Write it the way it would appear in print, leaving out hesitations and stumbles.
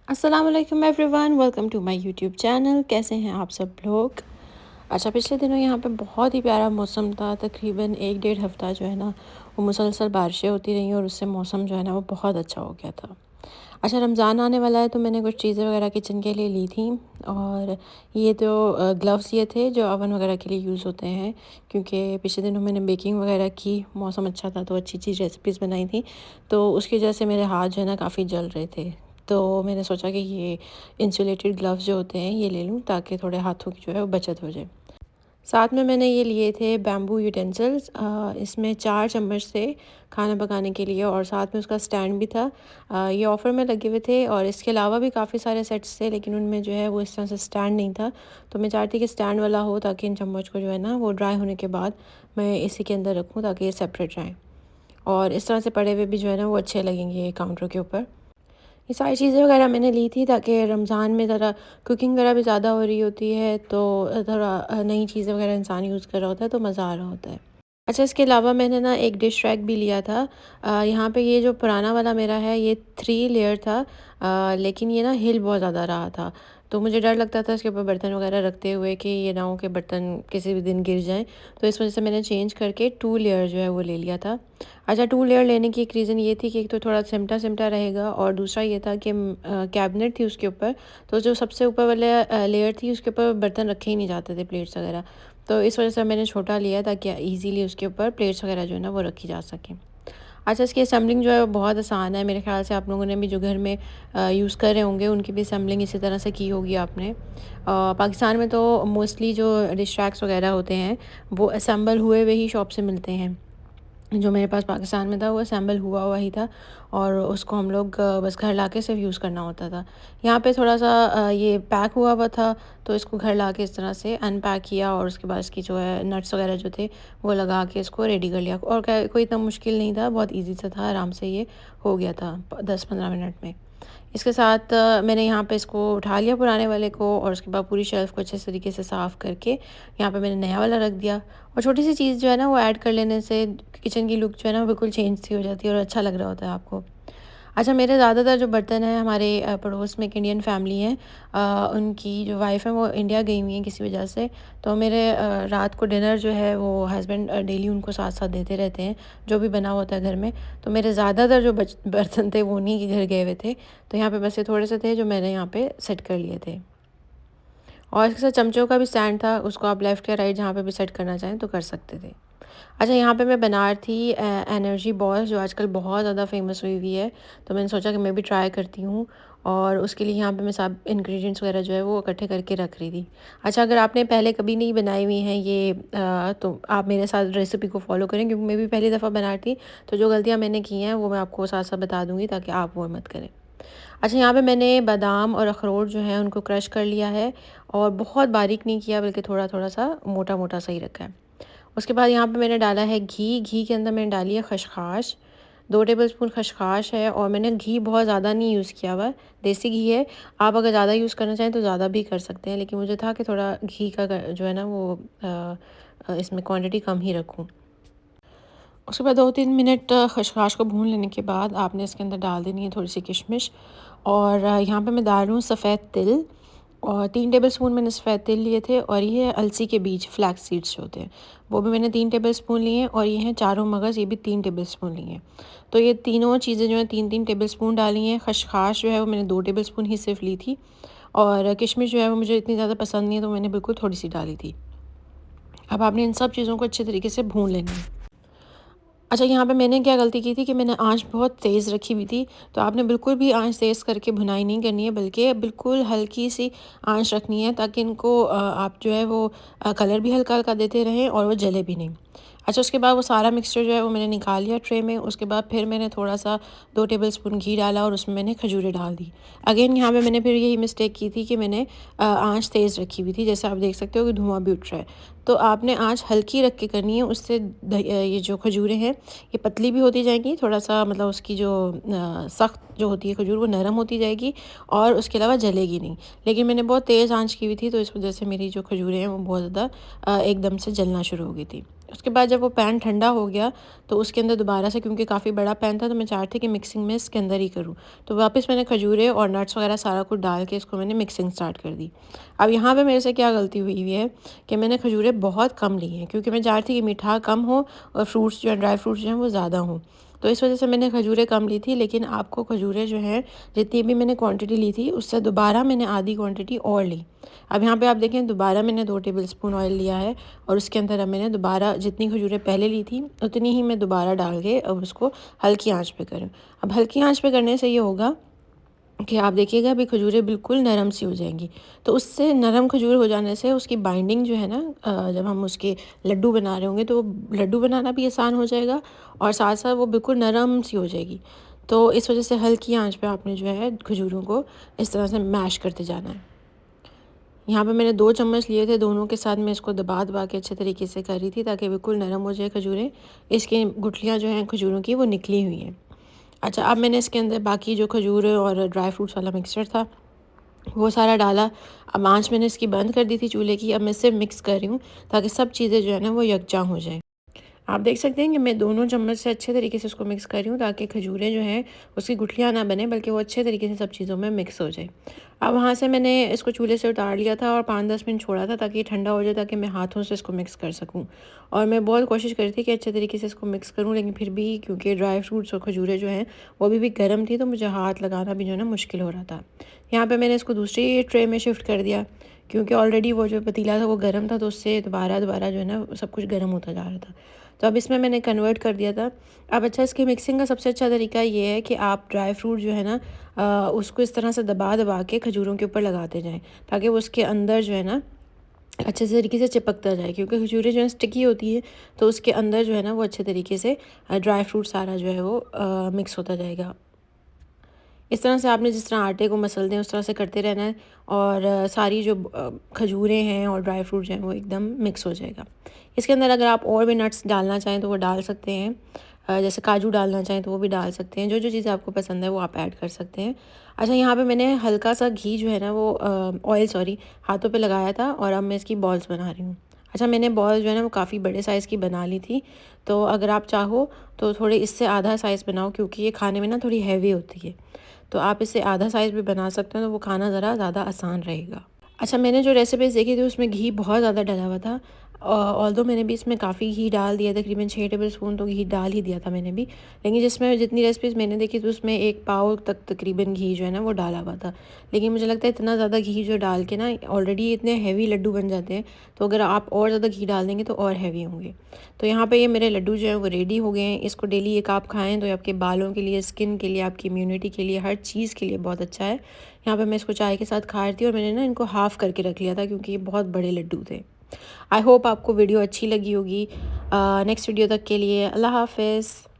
अस्सलाम वालेकुम everyone, welcome to my YouTube channel. कैसे हैं आप सब लोग? अच्छा, पिछले दिनों यहाँ पे बहुत ही प्यारा मौसम था। तकरीबन 1 डेढ़ हफ़्ता जो है ना, वो मुसलसल बारिशें होती रहीं और उससे मौसम जो है ना वो बहुत अच्छा हो गया था। अच्छा, रमज़ान आने वाला है तो मैंने कुछ चीज़ें वगैरह किचन के लिए ली थी। और ये तो ग्लव्स ये थे जो ओवन वगैरह के लिए यूज़ होते हैं, क्योंकि पिछले दिनों मैंने बेकिंग वगैरह की, मौसम अच्छा था तो अच्छी रेसिपीज़ बनाई थी। तो उसकी वजह से मेरे हाथ जो है ना काफ़ी जल रहे थे। तो मैंने सोचा कि ये इंसुलेटेड ग्लव्स जो होते हैं ये ले लूँ, ताकि थोड़े हाथों की जो है वो बचत हो जाए। साथ में मैंने ये लिए थे बैम्बू यूटेंसिल्स। इसमें 4 चम्मच थे खाना पकाने के लिए, और साथ में उसका स्टैंड भी था। ये ऑफ़र में लगे हुए थे, और इसके अलावा भी काफ़ी सारे सेट्स थे, लेकिन उनमें जो है वो इस तरह से स्टैंड नहीं था। तो मैं चाहती कि स्टैंड वाला हो, ताकि इन चम्मच को जो है ना वो ड्राई होने के बाद मैं इसी के अंदर रखूँ, ताकि ये सेपरेट रहें। और इस तरह से पड़े हुए भी जो है ना वो अच्छे लगेंगे काउंटर के ऊपर। ये सारी चीज़ें वगैरह मैंने ली थी, ताकि रमज़ान में ज़रा कुकिंग वगैरह भी ज़्यादा हो रही होती है, तो थोड़ा नई चीज़ें वगैरह इंसान यूज़ कर रहा होता है तो मज़ा आ रहा होता है। अच्छा, इसके अलावा मैंने ना एक डिश रैक भी लिया था। यहाँ पे ये जो पुराना वाला मेरा है ये 3 लेयर था। लेकिन ये ना हिल बहुत ज़्यादा रहा था, तो मुझे डर लगता था इसके ऊपर बर्तन वगैरह रखते हुए कि ये ना हो कि बर्तन किसी भी दिन गिर जाएँ। तो इस वजह से मैंने चेंज करके 2 लेयर जो है वो ले लिया था। अच्छा, 2 लेयर लेने की एक रीज़न ये थी कि एक तो थोड़ा सिमटा-सिमटा रहेगा, और दूसरा ये था कि कैबिनेट थी उसके ऊपर, तो जो सबसे ऊपर वाले लेयर थी उसके ऊपर बर्तन रखे ही नहीं जाते थे, प्लेट्स वगैरह। तो इस वजह से मैंने छोटा लिया, ताकि ईज़िली उसके ऊपर प्लेट्स वगैरह जो है ना वो रखी जा सकें। अच्छा, इसकी असेंबलिंग जो है वो बहुत आसान है। मेरे ख़्याल से आप लोगों ने भी जो घर में यूज़ कर रहे होंगे उनकी भी असेंबलिंग इसी तरह से की होगी आपने। पाकिस्तान में तो मोस्टली जो डिश रैक्स वगैरह होते हैं वो असेंबल हुए हुए ही शॉप से मिलते हैं। जो मेरे पास पाकिस्तान में था वो असेंबल हुआ हुआ ही था, और उसको हम लोग बस घर लाके सिर्फ यूज़ करना होता था। यहाँ पे थोड़ा-सा ये पैक हुआ हुआ था, तो इसको घर लाके इस तरह से अनपैक किया, और उसके बाद इसकी जो है नट्स वगैरह जो थे वो लगा के इसको रेडी कर लिया, और कोई इतना मुश्किल नहीं था, बहुत ईज़ी सा था, आराम से ये हो गया था 10-15 मिनट में। इसके साथ मैंने यहाँ पे इसको उठा लिया पुराने वाले को, और उसके बाद पूरी शेल्फ़ को अच्छे तरीके से साफ़ करके यहाँ पे मैंने नया वाला रख दिया। और छोटी सी चीज़ जो है ना वो ऐड कर लेने से किचन की लुक जो है ना बिल्कुल चेंज सी हो जाती है, और अच्छा लग रहा होता है आपको। अच्छा, मेरे ज़्यादातर जो बर्तन हैं हमारे पड़ोस में एक इंडियन फैमिली है। उनकी जो वाइफ़ है वो इंडिया गई हुई हैं किसी वजह से। तो मेरे रात को डिनर जो है वो हस्बैंड डेली उनको साथ-साथ देते रहते हैं, जो भी बना होता है घर में। तो मेरे ज़्यादातर जो बर्तन थे वो उन्हीं के घर गए हुए थे। तो यहाँ पे बस ये थोड़े से थे जो मैंने यहाँ पे सेट कर लिए थे। और इसके साथ चमचों का भी स्टैंड था, उसको आप लेफ़्ट या राइट जहाँ पे भी सेट करना चाहें तो कर सकते थे। अच्छा, यहाँ पे मैं बना रही थी एनर्जी बॉल, जो आजकल बहुत ज़्यादा फ़ेमस हुई हुई है। तो मैंने सोचा कि मैं भी ट्राई करती हूँ, और उसके लिए यहाँ पे मैं सब इंग्रेडिएंट्स वगैरह जो है वो इकट्ठे करके रख रही थी। अच्छा, अगर आपने पहले कभी नहीं बनाई हुई हैं ये तो आप मेरे साथ रेसिपी को फ़ॉलो करें, क्योंकि मैं भी पहली दफ़ा बना रही थी। तो जो गलतियाँ मैंने की हैं वो मैं आपको साथ-साथ बता दूँगी, ताकि आप वो मत करें। अच्छा, यहाँ पे मैंने बादाम और अखरोट जो है उनको क्रश कर लिया है, और बहुत बारीक नहीं किया, बल्कि थोड़ा-थोड़ा सा मोटा-मोटा सा ही रखा है। उसके बाद यहाँ पे मैंने डाला है घी। घी के अंदर मैंने डाली है खसखस, 2 टेबलस्पून खसखस है, और मैंने घी बहुत ज़्यादा नहीं यूज़ किया हुआ, देसी घी है। आप अगर ज़्यादा यूज़ करना चाहें तो ज़्यादा भी कर सकते हैं, लेकिन मुझे था कि थोड़ा घी का जो है ना वो इसमें क्वांटिटी कम ही रखूँ। उसके बाद 2-3 मिनट खसखस को भून लेने के बाद आपने इसके अंदर डाल देनी है थोड़ी-सी किशमिश, और यहाँ पे मैं डाल रही हूँ सफ़ेद तिल, और 3 टेबलस्पून मैंने सफ़ेद तिल लिए थे, और ये है अलसी के बीज, फ्लैक्स सीड्स जो होते हैं, वो भी मैंने 3 टेबलस्पून लिए हैं, और ये हैं चारों मगज़, ये भी 3 टेबलस्पून लिए हैं। तो ये तीनों चीज़ें जो हैं 3-3 टेबलस्पून डाली हैं। खसखस जो है वो मैंने 2 टेबलस्पून ही सिर्फ़ ली थी, और किशमिश जो है वो मुझे इतनी ज़्यादा पसंद नहीं है, तो मैंने बिल्कुल थोड़ी-सी डाली थी। अब आपने इन सब चीज़ों को अच्छे तरीके से भून लेना है। अच्छा, यहाँ पे मैंने क्या गलती की थी कि मैंने आँच बहुत तेज़ रखी हुई थी। तो आपने बिल्कुल भी आँच तेज़ करके भुनाई नहीं करनी है, बल्कि बिल्कुल हल्की-सी आँच रखनी है, ताकि इनको आप जो है वो कलर भी हल्का-हल्का देते रहें, और वो जले भी नहीं। अच्छा, उसके बाद वो सारा मिक्सचर जो है वो मैंने निकाल लिया ट्रे में। उसके बाद फिर मैंने थोड़ा-सा 2 टेबलस्पून घी डाला, और उसमें मैंने खजूरें डाल दी। अगेन यहाँ पे मैंने फिर यही मिस्टेक की थी कि मैंने आँच तेज़ रखी हुई थी। जैसे आप देख सकते हो कि धुआँ भी उठ रहा है। तो आपने आँच हल्की रख के करनी है, उससे ये जो खजूरें हैं ये पतली भी होती जाएँगी, थोड़ा-सा मतलब उसकी जो सख्त जो होती है खजूर वो नरम होती जाएगी, और उसके अलावा जलेगी नहीं। लेकिन मैंने बहुत तेज़ आँच की हुई थी, तो इस वजह से मेरी जो खजूरें हैं वो बहुत ज़्यादा एकदम से जलना शुरू हो गई थी। उसके बाद जब वो पैन ठंडा हो गया तो उसके अंदर दोबारा से, क्योंकि काफ़ी बड़ा पैन था तो मैं चाह रही थी कि मिक्सिंग में इसके अंदर ही करूँ, तो वापस मैंने खजूरें और नट्स वगैरह सारा कुछ डाल के इसको मैंने मिक्सिंग स्टार्ट कर दी। अब यहाँ पे मेरे से क्या गलती हुई हुई है कि मैंने खजूरें बहुत कम ली हैं, क्योंकि मैं चाह रही थी कि मीठा कम हो और फ्रूट्स जो हैं, ड्राई फ्रूट्स जो हैं वो ज़्यादा हों। तो इस वजह से मैंने खजूरें कम ली थी, लेकिन आपको खजूरें जो हैं जितनी भी मैंने क्वांटिटी ली थी उससे दोबारा मैंने आधी क्वांटिटी और ली। अब यहाँ पे आप देखें दोबारा मैंने 2 टेबलस्पून ऑयल लिया है और उसके अंदर अब मैंने दोबारा जितनी खजूरें पहले ली थी उतनी ही मैं दोबारा डाल के अब उसको हल्की आंच पे करूँ। अब हल्की आंच पे करने से ये होगा कि आप देखिएगा अभी खजूरें बिल्कुल नरम सी हो जाएंगी। तो उससे नरम खजूर हो जाने से उसकी बाइंडिंग जो है ना, जब हम उसके लड्डू बना रहे होंगे तो वो लड्डू बनाना भी आसान हो जाएगा और साथ साथ वो बिल्कुल नरम सी हो जाएगी। तो इस वजह से हल्की आंच पे आपने जो है खजूरों को इस तरह से मैश करते जाना है। यहाँ पे मैंने 2 चम्मच लिए थे, दोनों के साथ मैं इसको दबा दबा के अच्छे तरीके से कर रही थी ताकि बिल्कुल नरम हो जाए खजूरें। इसकी गुठलियाँ जो हैं खजूरों की वो निकली हुई हैं। अच्छा, अब मैंने इसके अंदर बाकी जो खजूर और ड्राई फ्रूट्स वाला मिक्सचर था वो सारा डाला। अब आँच मैंने इसकी बंद कर दी थी चूल्हे की। अब मैं सिर्फ मिक्स कर रही हूँ ताकि सब चीज़ें जो है ना वो यकजा हो जाए। आप देख सकते हैं कि मैं दोनों चम्मच से अच्छे तरीके से उसको मिक्स कर रही हूँ ताकि खजूरें जो हैं उसकी गुठलियाँ ना बने, बल्कि वो अच्छे तरीके से सब चीज़ों में मिक्स हो जाए। अब वहाँ से मैंने इसको चूल्हे से उतार लिया था और 5-10 मिनट छोड़ा था ताकि ये ठंडा हो जाए, ताकि मैं हाथों से इसको मिक्स कर सकूँ। और मैं बहुत कोशिश कर रही थी कि अच्छे तरीके से इसको मिक्स करूँ, लेकिन फिर भी क्योंकि ड्राई फ्रूट्स और खजूरें जो हैं वो अभी भी गर्म थी तो मुझे हाथ लगाना भी जो है ना मुश्किल हो रहा था। यहाँ पर मैंने इसको दूसरी ट्रे में शिफ्ट कर दिया, क्योंकि ऑलरेडी वो जो पतीला था वो गर्म था, तो उससे दोबारा दोबारा जो है ना सब कुछ गर्म होता जा रहा था। तो अब इसमें मैंने कन्वर्ट कर दिया था। अब अच्छा, इसकी मिक्सिंग का सबसे अच्छा तरीका ये है कि आप ड्राई फ्रूट जो है ना उसको इस तरह से दबा दबा के खजूरों के ऊपर लगाते जाएँ ताकि वो उसके अंदर जो है ना अच्छे से तरीके से चिपकता जाए, क्योंकि खजूरें जो है स्टिकी होती है तो उसके अंदर जो है ना वो अच्छे तरीके से ड्राई फ्रूट सारा जो है वो मिक्स होता जाएगा। इस तरह से आपने जिस तरह आटे को मसलते हैं उस तरह से करते रहना है और सारी जो खजूरें हैं और ड्राई फ्रूट्स हैं वो एकदम मिक्स हो जाएगा। इसके अंदर अगर आप और भी नट्स डालना चाहें तो वो डाल सकते हैं, जैसे काजू डालना चाहें तो वो भी डाल सकते हैं। जो जो चीज़ें आपको पसंद है वो आप ऐड कर सकते हैं। अच्छा, यहाँ पे मैंने हल्का सा घी जो है ना वो ऑयल सॉरी हाथों पे लगाया था और अब मैं इसकी बॉल्स बना रही हूँ। अच्छा, मैंने बॉल जो है ना वो काफ़ी बड़े साइज़ की बना ली थी, तो अगर आप चाहो तो थोड़े इससे आधा साइज़ बनाओ, क्योंकि ये खाने में ना थोड़ी हैवी होती है। तो आप इसे आधा साइज़ भी बना सकते हो तो वो खाना ज़रा ज़्यादा आसान रहेगा। अच्छा, मैंने जो रेसिपीज़ देखी थी उसमें घी बहुत ज़्यादा डला हुआ था। ऑल्दो मैंने भी इसमें काफ़ी घी डाल दिया, तकरीबन 6 टेबलस्पून तो घी डाल ही दिया था मैंने भी। लेकिन जिसमें जितनी रेसिपीज़ मैंने देखी थी उसमें 1 पाव तक तकरीबन घी जो है ना वो डाला हुआ था। लेकिन मुझे लगता है इतना ज़्यादा घी जो डाल के ना ऑलरेडी इतने हेवी लड्डू बन जाते हैं, तो अगर आप और ज़्यादा घी डाल देंगे तो और हेवी होंगे। तो यहाँ पे ये मेरे लड्डू जो हैं वो रेडी हो गए हैं। इसको डेली एक आप खाएँ तो आपके बालों के लिए, स्किन के लिए, आपकी इम्यूनिटी के लिए, हर चीज़ के लिए बहुत अच्छा है। यहाँ पे मैं इसको चाय के साथ खा रही थी और मैंने ना इनको हाफ़ करके रख लिया था क्योंकि ये बहुत बड़े लड्डू थे। आई होप आपको वीडियो अच्छी लगी होगी। नेक्स्ट वीडियो तक के लिए अल्लाह हाफ़िज़।